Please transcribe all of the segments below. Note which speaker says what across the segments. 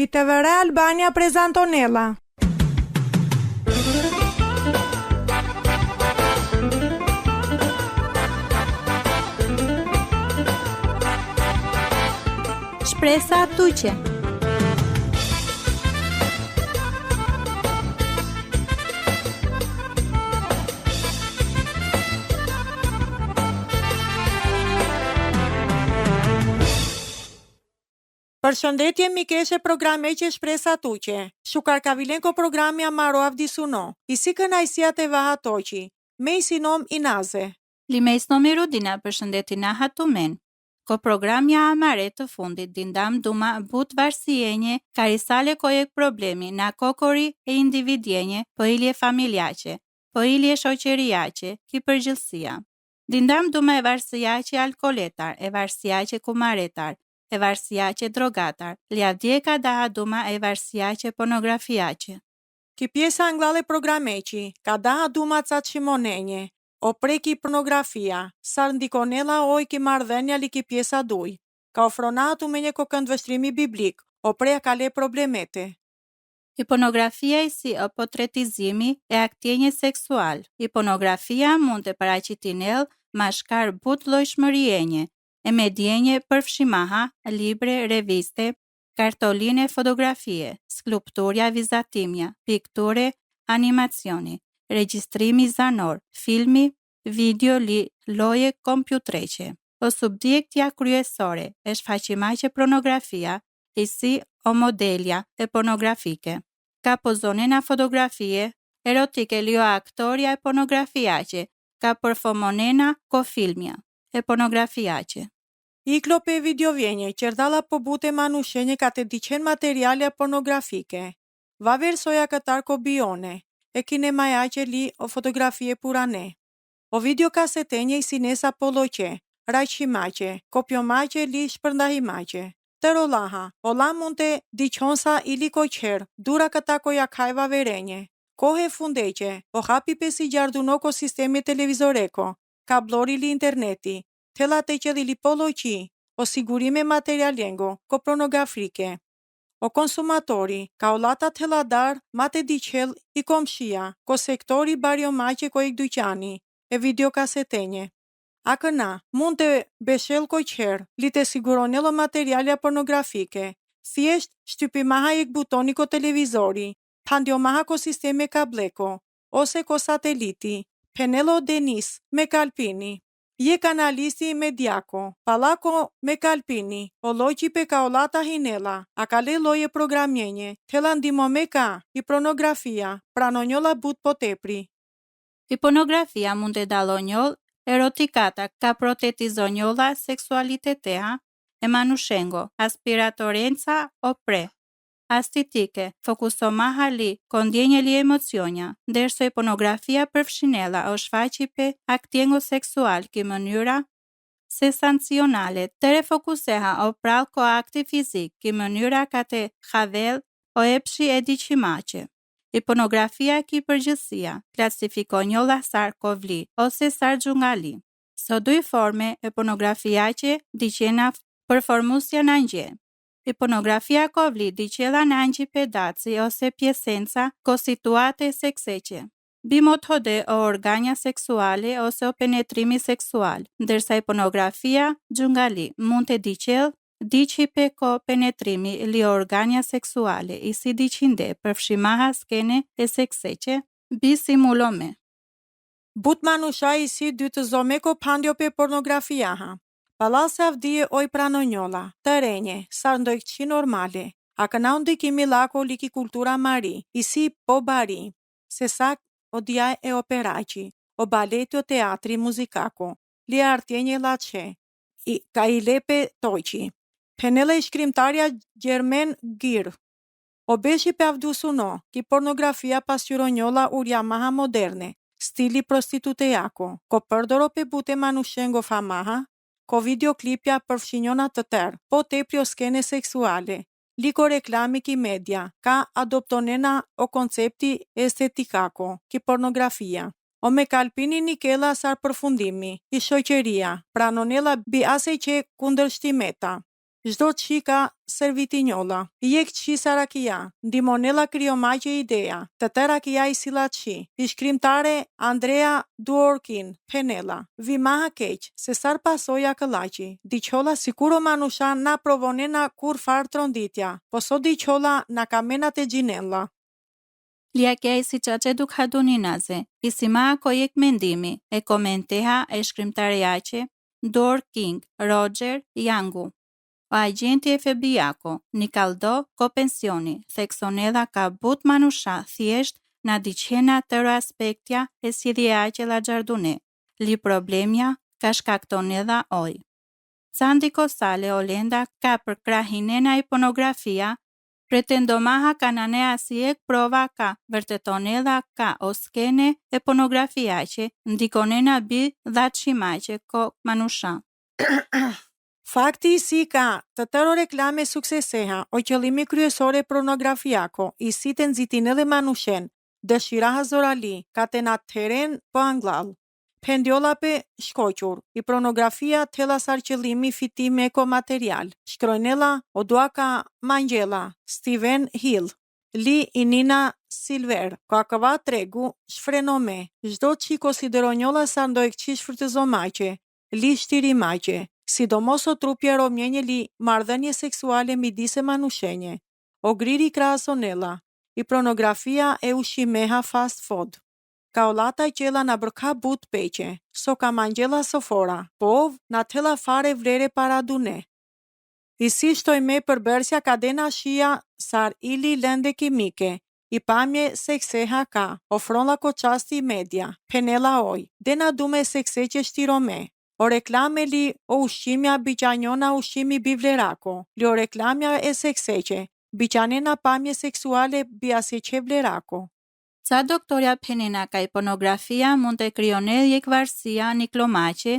Speaker 1: ITVR Albania prezantonella.
Speaker 2: Shpresa tuqe.
Speaker 1: Përshëndetje mikeshe programe që Shpresa tuqe. Shukar kavilenko programi amaro avdisuno. Isi kënajsia të vahatoqi. Me i sinom inaze.
Speaker 2: Limes Nomirudina përshëndetina hatumen. Ko programja amare të fundit dindam duma but varsienje, karisale kojek problemi na kokori e individjenje, po ilje familjace, po ilje shoqeriace, ki përgjëlsia. Dindam duma e varsiace alkoletar, e varsiace kumaretar, e varsiace drogatar, ljavdjeka daha duma e varsiace pornografiace.
Speaker 1: Ki pjesa anglale programeqi, ka daha duma ca qimonenje, o preki pornografia, sar ndikonela oj ki mardhenja li ki pjesa duj, ka ofronatu me një kokëndvështrimi biblik, o preja ka le problemete.
Speaker 2: Pornografia si o potretizimi e aktjenje seksual. Pornografia mund të paraqitinell mashkar but lojshmërienje, e medjenje përfshimaha, libre, reviste, kartoline fotografie, skulpturja vizatimja, pikture, animacioni, regjistrimi zanor, filmi, video loje kompjutreqe. O subjektja kryesore e shfaqimaqe pornografia, si o modelja e pornografike. Ka pozonena fotografie, erotike lio aktoria e pornografiace, ka performonena ko filmja e pornografiace.
Speaker 1: Iklo pe videovjenje, qerdala po bute manushenje ka të diqen materiale pornografike. Va versoja këtar ko bione, e kine majace li o fotografie purane. O video kasetenje i sinesa poloqe, rajqimace, kopjomace li shpërndahimace. Tërolaha, ola mund të diqonsa ili koqer, dura këta koja kajva verenje. Kohe fundeqe, o hapi pesi gjardunoko sistemi televizoreko, kablori li interneti, tela te që li poloqi, o sigurime materialengo, ko pornografike. O konsumatori, ka olata teladar, mate diqel i komshia, ko sektori bariomace ko ik dyqani, e video kasetenje. Akëna, mund të beshel koqer, li të siguronelo materialja pornografike, thjesht shtypimaha ik butoni ko televizori, pandiomaha ko sisteme kableko, ose ko sateliti, penelo denis me kalpini. Je kanalisti mediako, palako me kalpini, o loqi pe ka olata hinela, a ka le loje programjenje, tela ndimo me ka, i pornografia, pranonjola but po tepri.
Speaker 2: Pornografia mund të dalonjol, erotikata ka protetizonjola seksualitetea, e manushengo, aspiratorenca o pre. Astitike, fokusomaha li, kondjenje li emocionja, ndërso e pornografia përfshinella o shfaqi pe aktjengo seksual ki mënyra se sancionale, të refokuseha o pral ko akti fizik ki mënyra ka të havel o epshi e diqimace. Pornografia ki përgjësia, klasifikonjolla sar kovli ose sar gjungali. So duj forme e pornografiace diqena përformusja në nje. Pornografia kovli diqela në nji pedaci ose pjesenca ko situate sekseqe. Bimot hode o organja seksuale ose o penetrimi seksual, ndërsa pornografia gjungali mund të diqel diqi pe ko penetrimi li organja seksuale i si diqinde përfshimaha skene e sekseqe, bi simulome.
Speaker 1: But manusha i si dy të zome ko pandjo pe pornografiaha. Palase avdije oj pranonjola, të renje, sar ndojqi normale, a këna ndikimi lako liki kultura mari, i si po bari, se sak o djaj e operaqi, o baleti o teatri muzikako, li artjenje lache, ka i lepe toqi. Penele i shkrimtarja Gjermen Gjirë, o beshi pe avdusuno, ki pornografia pasjuronjola urja maha moderne, stili prostitutejako, ko përdoro pe bute manushengo famaha, ko videoklipja përfshinjona të tërë, po tepri o skene seksuale, liko reklami ki media, ka adoptonena o koncepti estetikako, ki pornografia. O me kalpini nikela sar përfundimi, i shoqeria, pranonela bi ase që kundërshtimeta. Çdo qika servitinjolla, jek qi sarakia, ndimonella kriomaqe ideja, të terakia I silaçi, I shkrimtare Andrea Dworkin, Penela, vimaha keq, se sar pasoja këllaqi, diqolla sikuro manusha na provonena kur far tronditja, po so diqolla na kamenat e gjinella.
Speaker 2: Liakja si qace duk haduninaze, isima kojek mendimi, e komenteha e shkrimtariaqe, Dor King, Roger Yangu. O agenti FBI-ako, Nikaldo Kopensioni, theksonedha ka but manusha thjesht na diqena tëro aspektja e sidhjeaqe la gjardune, li problemja ka shkaktonedha oj. Sandi Kosale Olenda ka për krahinena I pornografia, pretendomaha kananea si ek prova ka vërtetonedha ka oskene e pornografiaqe, ndikonena bi dhatshimaqe ko manusha.
Speaker 1: Fakti si ka të tëro reklame sukseseha o qëllimi kryesore pornografiako I si të nxitin edhe manushen, dëshiraha zorali, ka të natëren po anglall. Pendiolla pe shkoqur, I pornografia tela sar qëllimi fitime eko material, shkrojnella o duaka Mangjela, Steven Hill, Li Inina Silver, ka këva tregu, shfrenome, zdo qi konsideronjolla sa ndojk qi shfrtëzomaqe, li shtirimaqe, sidomos o trupje romjenje li marrëdhënie seksuale midise manushenje, o griri krahasonella, I pornografia e ushimeha fast food. Ka olata qela na bërka but peqe, so ka mangjela sofora, pov na tela fare vlere para dune. I si shtoj me përbërsja ka dena shia sar ili lënde kimike, I pamje sekseha ka, ofron la ko qasti media, penela oj, dena dume sekse që shtirome. O reklame li o ushqimja biqanjona ushqimi bivlerako, li o reklamja e sekseqe, biqanena pamje seksuale biasjeqe vlerako.
Speaker 2: Ca doktorja penina ka I pornografia mund të krionedhjek varësia niklomaqe,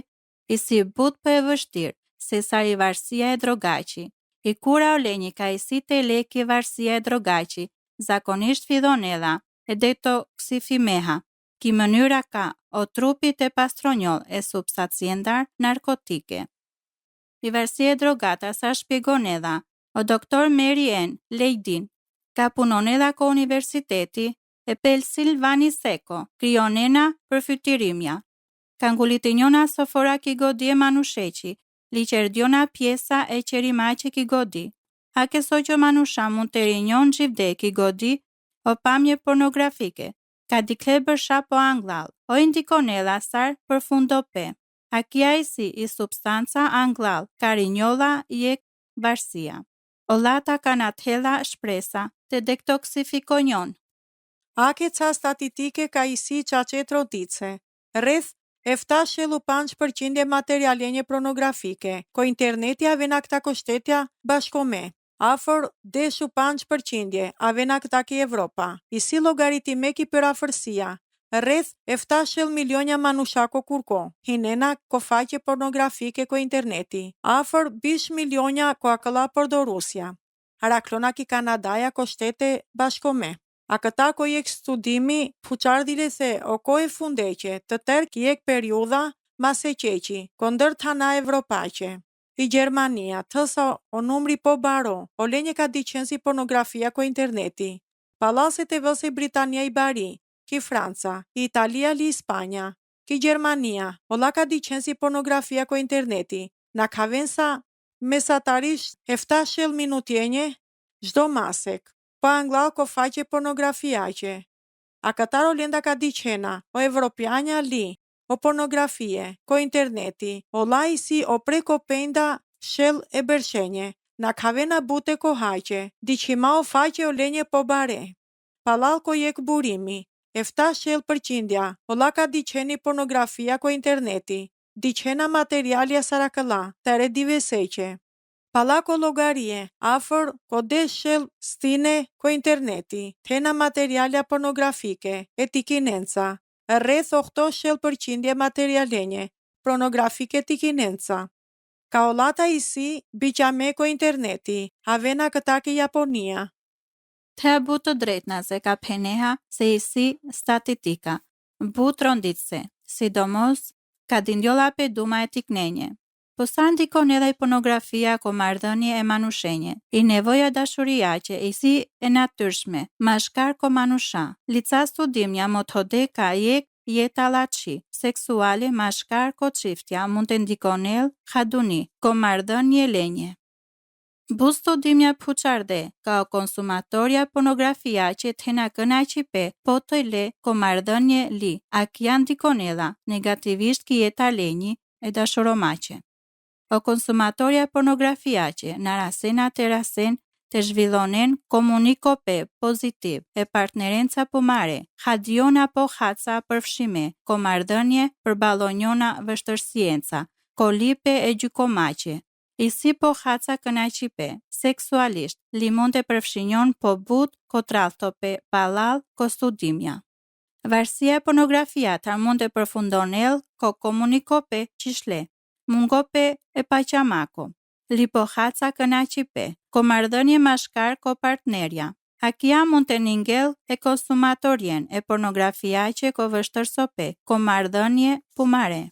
Speaker 2: I si but për e vështirë, se sa I varësia e drogaqi. I kura o lenji ka I si të leki varësia e drogaqi, zakonisht fidon edha, e detoksifimeha, ki mënyra ka o trupit e pastronjoll e substanciendar narkotike. I varësia e drogata sa shpjegon edha, o doktor Mary Ann Lejdin, ka punon edha ko universiteti, e Pensilvani Seko, krionena për fytirimja. Kangulitinjona sofora ki godi e manusheqi, li qerdiona pjesa e qerimaqe ki godi. Hake so që manusha mund të rinjon gjivde ki godi, o pamje pornografike, ka dikle bërsha po anglall, o indikonella sar për fundope. Akia I si I substanca anglall, ka rinjolla I ek varsia. O lata ka nathella shpresa, të detoksifikonjon.
Speaker 1: Ake ca statistike ka I si qaqe trotice. Rreth 7,5% materialenje pornografike, ko interneti avena këta kështetja bashkome. Afër 10,5% avena këta ki Evropa. I si logaritime ki për afërsia. Rreth 7 milionja manushako kurko. Hinena ko faqe pornografike ko interneti. Afër 20 milionja ko akëlla përdorusja. Araklona ki Kanadaja ko shtete bashkome. A këta ko jek studimi fuqardile the o ko e fundeqe të tërë ki jek periuda mase qeqi, kondër tana evropaqe. I Gjermania, tësa o numri po baro, o lenje ka diqen si pornografia ko interneti. Palaset e vëse Britania I bari, ki Franca, ki Italia li Spanja, ki Gjermania, o la ka diqen si pornografia ko interneti. Na ka vensa mesatarisht 7 minutjenje, zdo masek. Po anglall ko faqe pornografiaqe. A këtaro lenda ka diqena, o evropianja li, o pornografie, ko interneti, o la I si o preko penda shell e bershenje, na kavena bute ko haqe, diqima o faqe o lenje po bare. Palal ko jek burimi, 7%, o la ka diqeni pornografia ko interneti, diqena materialja sarakëlla, tere diveseqe. Palako logarie, afër ko deshel stine ko interneti, tena materialja pornografike, etikinenca, rreth 8% materialenje, pornografike etikinenca. Ka olata I si, biqame ko interneti, avena këta ke Japonia.
Speaker 2: Të but të drejtna se ka peneha se I si statitika, but ronditse, sidomos ka dindjolla pe duma e tiknenje. Po sa ndikon edhe pornografia ko marrëdhënie e manushenje, i nevoja dashuria që i si e natyrshme, mashkar ko manusha, lica studimja metodika jek jeta laçi, seksuale mashkar ko çiftja mund të ndikonel haduni, ko marrëdhënie lenje. Bu studimja puçarde, ka konsumatorja pornografia që të hena kënaqi po të le ko marrëdhënie li, a janë ndikonella negativisht ki jeta lenji e dashuromaqe. O konsumatorja pornografia që në rasena të rasen të zhvillonen komunikope pozitiv e partnerenca pumare, hadion apo haca përfshime, ko marrëdhënie për balonjona vështërsienca, ko lipe e gjykomaqe, i si po haca kënaqipe, seksualisht, limon të përfshinjon po but, ko traltope, balal, ko studimja. Varsia pornografia ta mund të përfundon ko komunikope qishle, mungope e paqamako, lipo haca kënaqipe, ko marrëdhënie mashkar ko partnerja. Akia mund të ningel e konsumatorjen e pornografia që ko vështërsope, ko marrëdhënie pumare.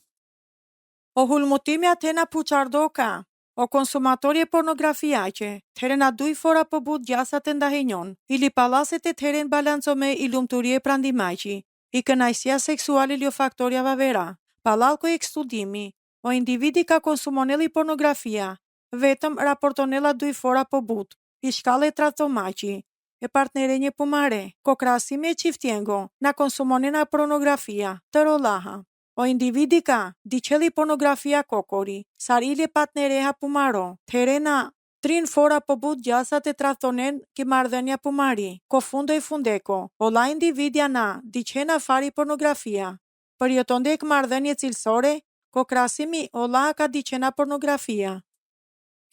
Speaker 1: O hulmutimi atena puçardoka, o konsumatorje pornografia që teren duj fora po but gjasat e ndahenjon, ili palaset e teren balancome i lumturie prandimaqi, i kënaqësia seksuale lio faktoria vavera, palalko e studimi, o individi ka konsumoneli pornografia, vetëm raportonela duj fora po but, i shkale tratomaqi, e partnerenje pumare, ko krasime e qiftjengo, na konsumonena pornografia, të rolaha. O individi ka diqeli pornografia kokori, sarilje partnereha pumaro, terena trin fora po but gjasat e tratonen ki marrëdhënia pumari, ko fundo e fundeko, o la individja na diqena fari pornografia, për jotondek marrëdhënie cilësore, ko krasimi o la ka diqena pornografia.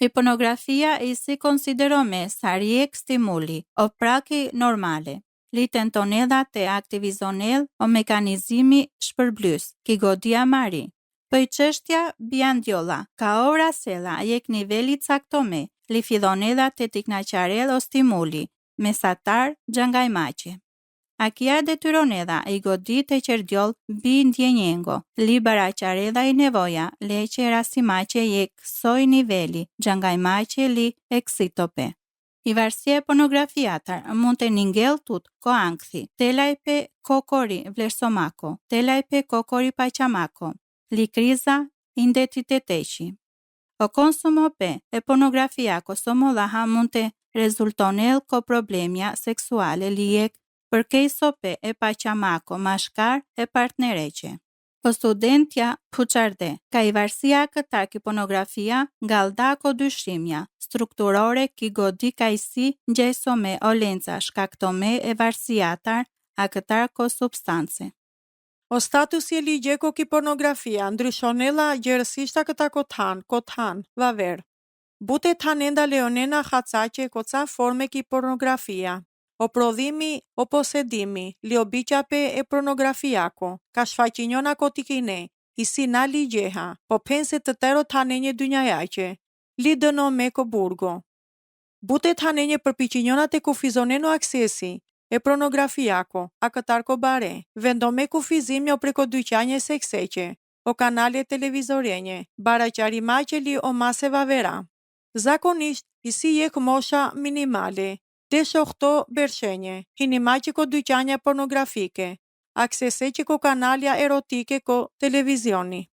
Speaker 2: E pornografia i si konsiderome sarjek stimuli, o praki normale. Li tentonedha të aktivizonel o mekanizimi shpërblys, ki godia mari. Për çështja bjandjolla, ka ora sela jek niveli caktome, li fidonedha të tiknaqarel o stimuli, mesatar gjangajmaqe. Akia detyronedha i godit e qerdjoll bi ndjenjengo, li baraqaredha i nevoja, leqe rasimaqe jek soj niveli, gjangajmaqe li eksitope. I varsia e pornografiatar mund të ningel tut ko ankthi, telaj pe kokori vlerësomako, telaj pe kokori paqamako, li kriza identiteteqi. O konsumo pe e pornografia ko somolaha mund të rezultonel ko problemja seksuale li jek përkej sope e paqamako mashkar e partnereqe. Po studentja puçarde, ka i varsia këtar ki pornografia ngalda ko dyshimja, strukturore ki godi ka i si njësome o lenca shkaktome e varsiatar a këtar ko substance.
Speaker 1: O statusi e ligjeko ki pornografia ndryshonela gjërësishta këta kothan, vaver. Bute tanenda leonena hacaqe koca forme ki pornografia. O prodhimi o posedimi, li obiqape e pornografiako, ka shfaqinjona kotikine, i si na ligjeha, po pense të tero tanenje dynjajaqe, li dëno me ko burgo. Bute tanenje përpiqinjona te kufizoneno aksesi, e pornografiako, a këtar ko bare, vendome kufizimi o preko dyqanje sekseqe, o kanale televizorenje, baraqarimaqe li o mase vavera. Zakonisht, i si jek mosha minimale, te shohto bershenje, hinimaqe ko dyqanja pornografike, aksese që ko kanalja erotike ko televizioni.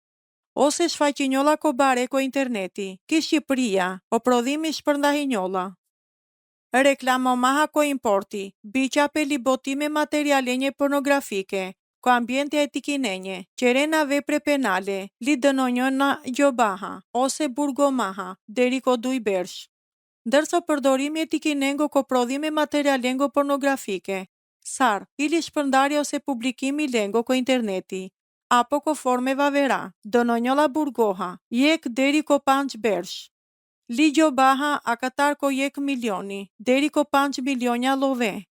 Speaker 1: Ose shfaqinjolla ko bare ko interneti, ki Shqipëria, o prodhimi shpërndahinjolla. Reklamomaha ko importi, biqape li botime materialenje pornografike, ko ambiente etikinenje, qerena vepre penale, li dënonjona gjobaha, ose burgomaha, deri ko duj bersh. Ndërsa përdorimi etikinengo ko prodhime materialengo pornografike, sar, ili shpërndarje ose publikimi lengo ko interneti, apo ko forme vavera, dënonjolla burgoha, jek deri ko 5 bersh. Ligjo baha a katar ko jek milioni, deri ko 5 milionja love.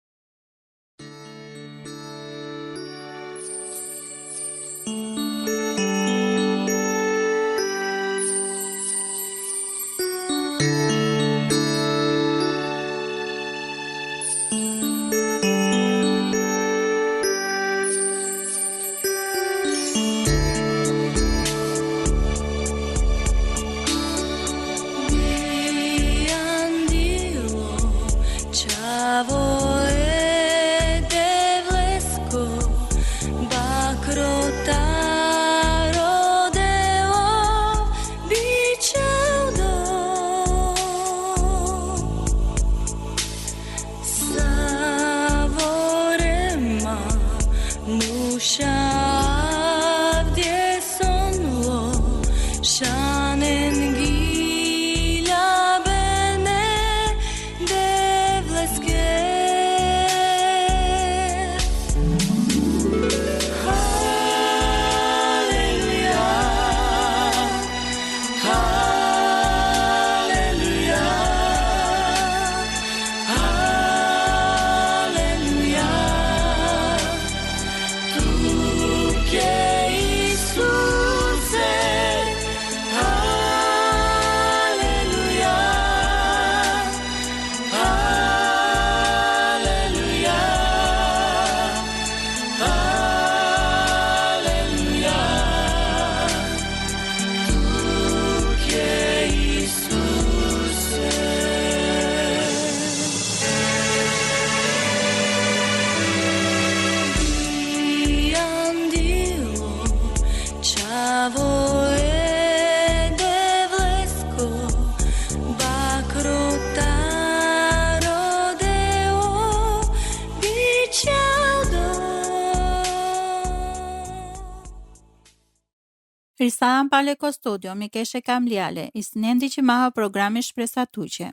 Speaker 2: Risaam Paleko Studio mi keshe kamljale, isnendi që maha programi shpresa tuqe.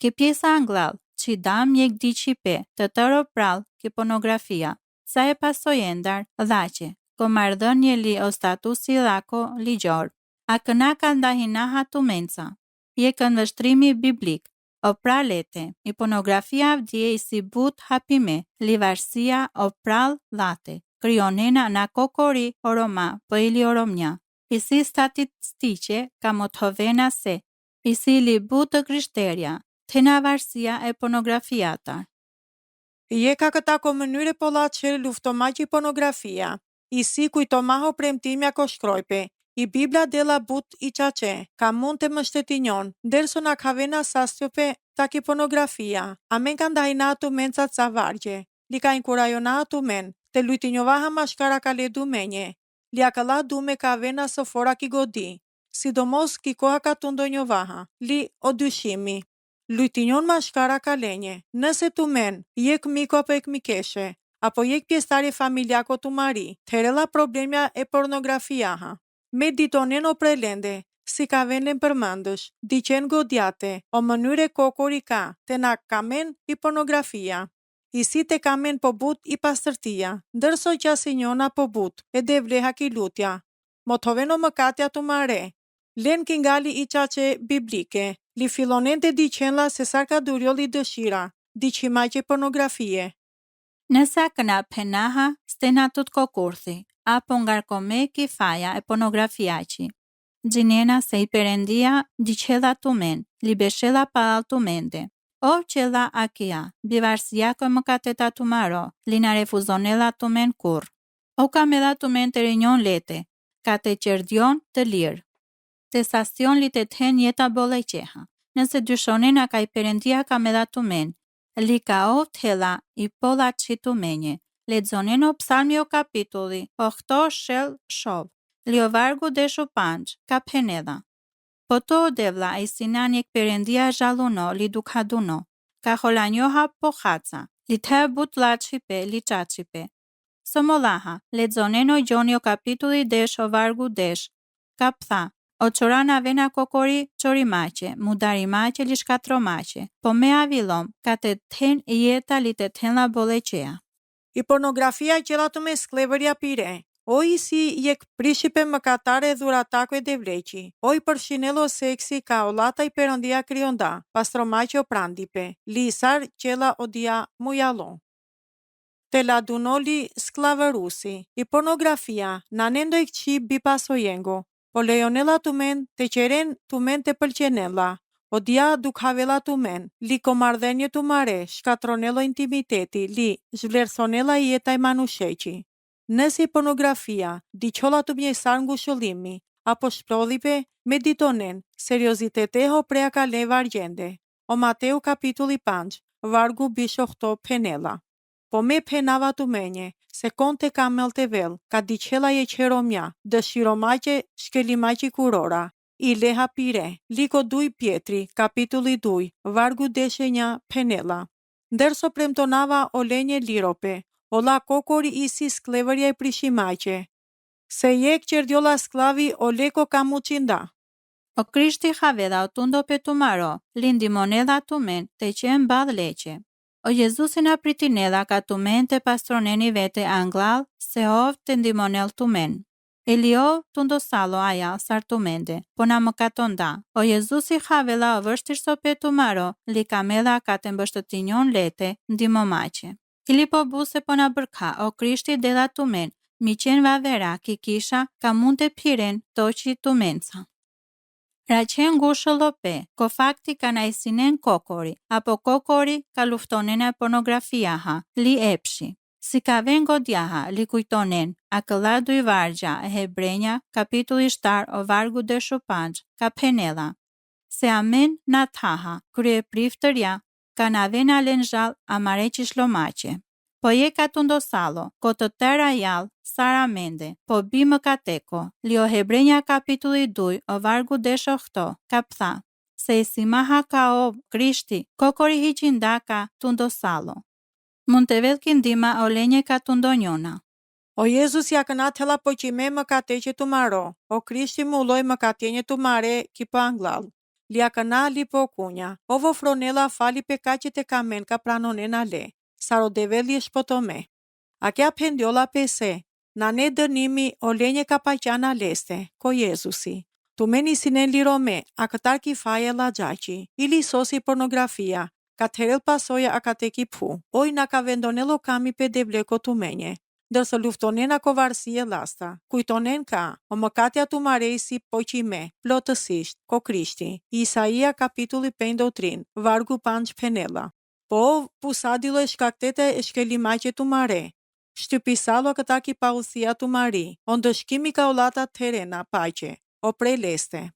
Speaker 2: Ke pjesa anglal, që dam njek di qipe, të tëro pral, ke pornografia, sa e pasojendar, dhache, ko mardhën një li o statusi dhako ligjor, a këna ka ndahinaha tu menca, je këndvështrimi biblik, o pralete, i pornografia avdje i si but hapime, livarsia o pral dhate, kryonena na kokori oroma, për ili oromnja, i si statistike ka motovena se, i si li but të krishterja, të na varsia e pornografiata.
Speaker 1: Je ka këta ko mënyre pola që luftomaqi pornografia, i si kujtomaho premtimja ko shkrojpe, i Bibla dela but i qace, ka mund të më shtetinjon, derso na ka vena sastjope taki pornografia, a men ka ndahina tu menca ca vargje, li ka inkurajona tu men, të lujtinjovaha mashkara ka ledu menje, li akala dume ka vena së fora ki godi, sidomos ki koha ka të ndonjovaha, li o dyshimi. Lujtinjon mashkara ka lenje, nëse tu men, jek miko apo ek mikeshe, apo jek pjestarje familjako tu mari, terela problemja e pornografiaha. Me ditonen o prelende, si ka venlen përmandësh, diqen godjate, o mënyre kokori ka, te na kamen i pornografia. I si te kamen po but i pastërtia, ndërso qasi njona po but, e devleha ki lutja. Motoveno më katja tu mare, len kingali i qace biblike, li filonen të diqenla se sa ka durjolli dëshira, diqimaqe pornografie.
Speaker 2: Nësa këna penaha, stena tut kokurthi, apo ngarkome ki faja e pornografiaci. Gjinena se i perendia diqela tumen, li beshela pa altumende. O qela akia, bivarsia ko më kateta tumaro, li na refuzonela tumen kur. O kamela tumen të rinjon lete, ka të qerdion të lirë. Të sastion li të ten jeta bole qeha. Nëse dyshonena ka i perendia kamela tumen, li ka o tela i pola qitu menje. Lexonen o psalmi o kapitulli, o këto shel shov, li o vargu deshu panç, ka peneda. Po to o devla i sinan jek perendia zhaluno, li dukhaduno, ka holanjoha po haca, li te but laqipe, li qaqipe. Somolaha, lexonen o gjoni o kapitulli desh o vargu desh, ka ptha, o qorana vena kokori qori maqe, mudari maqe li shkatro maqe, po me avilom, ka të ten jeta li të ten la boleqea.
Speaker 1: I pornografia qela të me sklevërja pire, o i si jek prishipe më katare dhuratako e devleqi, o i përshinelo seksi ka olata i perëndia krionda, pastromaqe o prandipe, li isar qela o dia mujalon. Te la dunoli sklavërusi, i pornografia, nanendo i këqi bipasojengo, po lejonela tu men të qeren tu men të pëlqenella, o dia dukhavela tu men, li komardhenje tu mare, shkatronelo intimiteti, li zhvlerësonela i jeta i manusheqi. Nësi pornografia, diqola tu mjesar ngushëllimi, apo shplodhipe, meditonen, serioziteteho prea ka le vargjende. O Mateu kapitulli 5, vargu bishohto penela. Po me penava tu menje, se konte ka melte vel, ka diqela je qeromja, dëshiromaqe shkelimaqi kurora, i leha pire, liko duj Pietri, kapitulli 2, vargu deshenja penela. Ndërso premtonava o lenje lirope, o la kokori isi sklevërja i prishimaqe. Se jek qerdjola sklavi o leko ka muqinda.
Speaker 2: O krishti haveda o tundo pe tumaro, lindi moneda tumen të qen badh leqe. O Jezusin apritinela ka tumen të pastroneni vete anglal, se ov të ndimonel tumen. Eliov tundosalo aja sartumende, po na më katonda. O Jezusi havela o vështirso pe tumaro, li kamela ka të mbështëtinjon lete, ndimomaqe. Ili po buse po na bërka, o krishti dela tumen, mi qen vavera ki kisha ka mund të piren toqi tumenca. Raqen ngushëllope, ko fakti ka na isinen kokori, apo kokori ka luftonen e pornografiaha, li epshi. Si ka ven godjaha, li kujtonen, a këlla duj vargja e hebrenja, kapitulli 7 o vargu deshu panç, ka penela. Se amen na taha, krye priftërja, ka na ven alen zhall a mareqi shlomaqe. Poieka tundosalo, kototera jall, Sara mende, po bimă cateko, Lio Hebrenja capitulli 2, o vargu deshokto, kaptha, se isimaha ka o Krishti, kokori hiqindaka tundosalo. Mund të velkin dima o lenje ka tundonjona.
Speaker 1: O Jezus ja këna thella po qime mëkate që tu maro, o Krishti mu ulloj mëkatjenje tu mare ki po anglal. Lia këna li po kunja, ovo fronela fali pekaqet e kamen ka pranonena le, saro develi shpotome. A kja pendiola pese, na ne dënimi o lenje ka paqana leste, ko Jezusi. Tu meni sinen lirome, a këtar ki faje la gjaqi, ili sosi pornografia, ka terel pasoja a ka teki pu, oj na ka vendonelo kami pe devleko tu menje. Dërsa luftonen a kovarësie lasta, kujtonen ka, o mëkatja tu maresi po qime, plotësisht, ko Krishti, Isaia kapitulli 5, vargu 5 penela. Po, pusadilo e shkaktete e shkelimaqe tu mare, shtypisalo këta ki pausia tu mari, o ndëshkimi ka olata terena pace, o pre leste.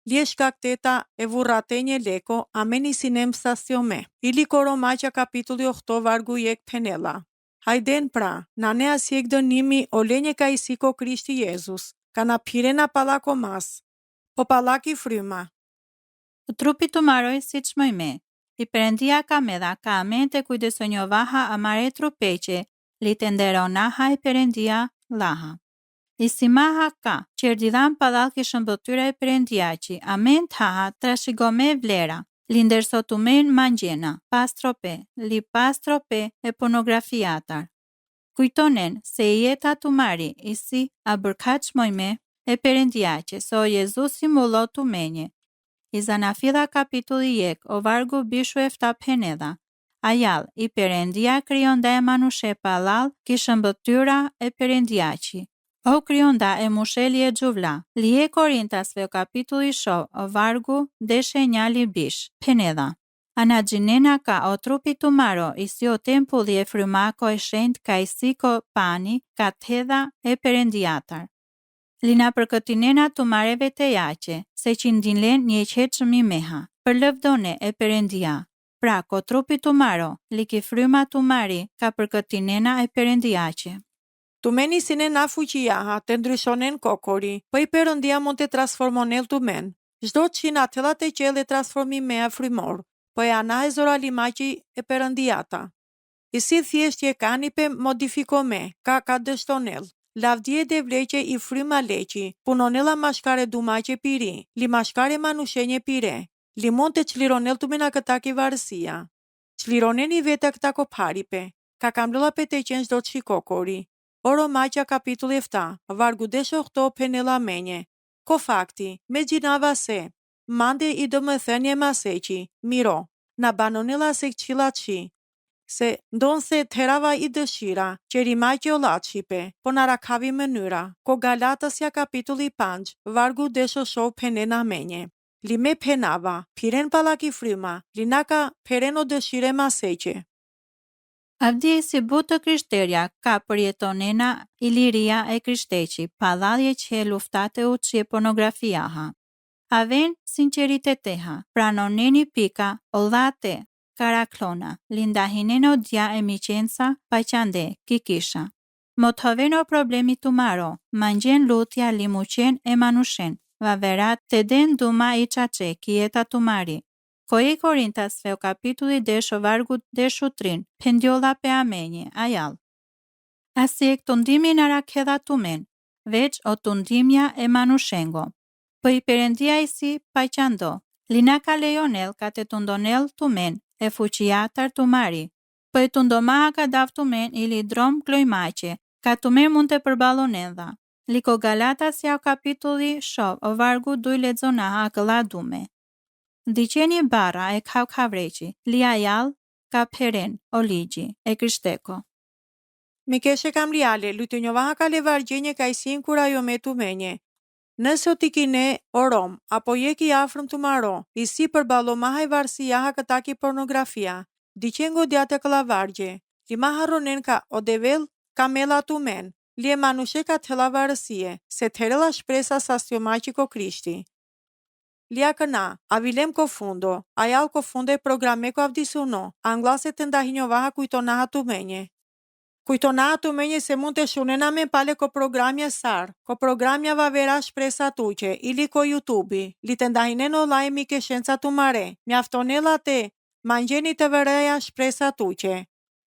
Speaker 1: Lie shkakteta e vurratenje leko, ameni sinem stasiome, ili koromaqa kapitulli 8 vargu jek penela. Hajden pra, na ne asjek dënimi o lenje ka isiko Krishti Jezus, ka na pirena palako mas, po palaki fryma.
Speaker 2: Trupi të maroj si që mëjme, i Perëndia ka medha ka amente kujdesonjovaha amare trupeqe, li tenderonaha e Perëndia laha. Isimaha ka, qerdidhan padal kishën bëtyra e Perëndiaqi, ament haha trashigome vlera, lindersotumen mangjena, pastrope, li pastrope e pornografiatar. Kujtonen se jeta tu mari isi a bërkaq mojme e Perëndiaqe, so Jezusi mullo tu menje. Izanafila kapitulli jek, o vargu bishu efta penedha. Ajal, i Perëndia krionda e manushe palal kishën bëtyra e Perëndiaqi. O krionda e musheli e gjuvla, li e Korintasve o kapitulli sho, o vargu deshe njali bish, penedha. Anagjinena ka o trupi tu maro, isi o tempulli e frymako e shend ka isiko pani, ka thedha e Perëndiatar. Lina përkëtinena tu mareve të jaqe, se që ndinlen një qeqëmi meha, për lëvdone e Perëndia. Pra, ko trupi tu maro, li ki fryma tu mari, ka përkëtinena e Perëndiaqe.
Speaker 1: Tu meni sine na fuqiaha, të ndryshonen kokori, po i Perëndia mund të transformonel tu men. Zdo qina tëllat e qele transformimea frymor, po e ana e zora limaqi e Perëndiata. I si thjeshtje kani pe modifikome, ka dështonel. Lavdje de vleqe i fryma leqi, punonela mashkare dumaqe piri, li mashkare manushenje pire, li mund të qlironel të mena këta ki varësia. Qlironeni vete këta ko paripe, ka kamlëla pe te qenë zdo të shikokori. Oro maqa kapitulli 7, vargu desho këto penela menje. Ko fakti, me gjinava se, mande i dëmëthënje maseqi, miro, na banonela se qila qi, se ndonë se terava i dëshira, që rimaqe o latëshipe, po në rakavi mënyra, ko Galatësja kapitulli 5, vargu desho show penena menje. Li me penava, piren palaki fryma, li naka peren o dëshire maseqe.
Speaker 2: Avdje si butë krishterja ka përjetonena i liria e krishteqi, padhalje që luftate u që pornografiaha. Aven sinceriteteha, pranoneni pika, ollate, karaklona, lindahineno dja e miqensa, paqande, kikisha. Motoveno problemi tu maro, mangjen lutja limuqen e manushen, vaverat të den duma i qace, kieta tu mari. Ko i Korintasve o kapitulli desho vargu deshu trin, pendiola pe amenje, ajal. Asi e këtundimi në rakedha tumen, veç o tundimja e manushengo. Po i Perëndia i si paqando, lina ka lejonel ka te tundonel tumen, e fuqiatar tu mari. Po i tundomaha ka dav tumen i lidrom klojmaqe, ka tumen mund të përbalonen dha. Liko Galatasja o kapitulli shov o vargu duj ledzonaha këlla dume. Diqeni bara e kavreqi, lia jall, ka peren, o ligji, e krishteko.
Speaker 1: Mi keshe kam liale, lutë njovaha ka le vargjenje ka isin kura jo me tu menje. Nëse o ti kine o rom, apo je ki afrëm të maro, i si përbalo maha i varsi jaha këta ki pornografia, diqengo djate këla vargje, li maha ronen ka o devel, ka mela tu men, li e manushe ka tëla varësie, se tërela shpresa sastiomaqi ko Krishti. Lia këna, avilem ko fundo, ajal ko funde programe ko avdisuno, anglase të ndahinjovaha kujtonaha tu menje. Kujtonatu menje se mund të shunename pale ko programja SAR, ko programja va vera shpresa tuqe, ili ko YouTube, li të ndahinen online ke shenca tu mare, mjaftonella te mangjeni të vëreja shpresa tuqe.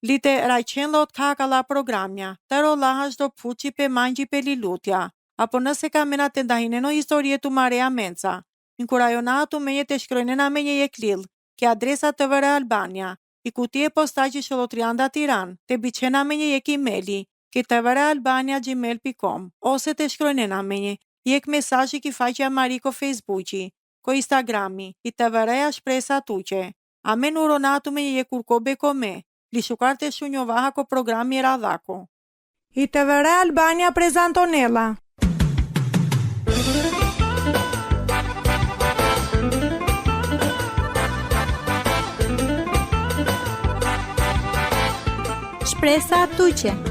Speaker 1: Li të rajqen lot kakala programja, të rolahash do puqi pe mangji pe lilutja, apo nëse ka mena të ndahinen o historie tu mare amenca. Inkurajonatu menje të shkrojnena menje je klil, ke adresa të vëre Albania, i kutie postaqi Sholotrianda Tiran, të biqena menje jek emaili, ke të vëre albania@gmail.com, ose të shkrojnena menje, jek mesazhi ki faqja Mariko Facebooki, ko Instagrami, i të vëreja shpresa tuqe. Amen uronatu menje je kurko beko me, li shukarte shunjovaha ko programi radhako. I të vëre Albania prezantonella.
Speaker 2: Shpresa tuqe.